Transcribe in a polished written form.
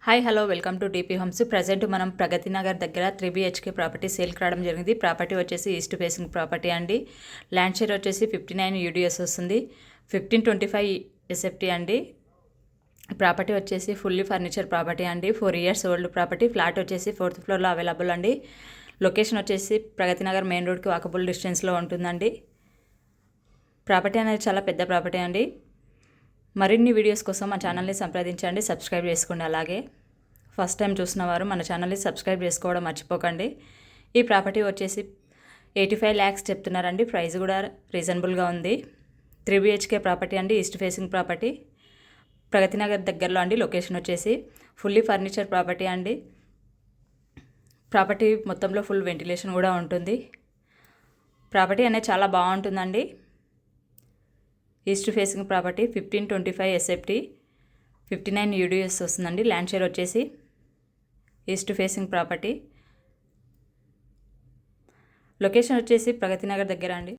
Hi hello welcome to DP homes. Present మనం ప్రగతి నగర్ దగ్గర 3BHK property సేల్కి రావడం జరిగింది. ప్రాపర్టీ వచ్చేసి ఈస్ట్ ఫేసింగ్ ప్రాపర్టీ అండి. ల్యాండ్ షేర్ వచ్చేసి 59 UDS వస్తుంది. 1525 SFT అండి. ప్రాపర్టీ వచ్చేసి ఫుల్లీ ఫర్నిచర్ ప్రాపర్టీ అండి. 4 years ఓల్డ్ ప్రాపర్టీ. ఫ్లాట్ వచ్చేసి 4th ఫ్లోర్లో అవైలబుల్ అండి. లొకేషన్ వచ్చేసి ప్రగతి నగర్ మెయిన్ రోడ్కి వాకబుల్ డిస్టెన్స్లో ఉంటుందండి. ప్రాపర్టీ అనేది చాలా పెద్ద ప్రాపర్టీ అండి. మరిన్ని వీడియోస్ కోసం మా ఛానల్ని సంప్రదించండి, సబ్స్క్రైబ్ చేసుకోండి. అలాగే ఫస్ట్ టైం చూసిన వారు మన ఛానల్ని సబ్స్క్రైబ్ చేసుకోవడం మర్చిపోకండి. ఈ ప్రాపర్టీ వచ్చేసి 85 lakhs చెప్తున్నారండి. ప్రైస్ కూడా రీజనబుల్గా ఉంది. 3BHK ప్రాపర్టీ అండి. East facing property, Pragathi Nagar దగ్గరలో అండి. లొకేషన్ వచ్చేసి ఫుల్లీ ఫర్నిచర్ ప్రాపర్టీ అండి. ప్రాపర్టీ మొత్తంలో ఫుల్ వెంటిలేషన్ కూడా ఉంటుంది. ప్రాపర్టీ అనేది చాలా బాగుంటుందండి. East facing property 1525 SFT 59 UDS వస్తుందండి. ల్యాండ్ షేర్ వచ్చేసి ఈస్ట్ ఫేసింగ్ ప్రాపర్టీ. లొకేషన్ వచ్చేసి ప్రగతి నగర్ దగ్గర అండి.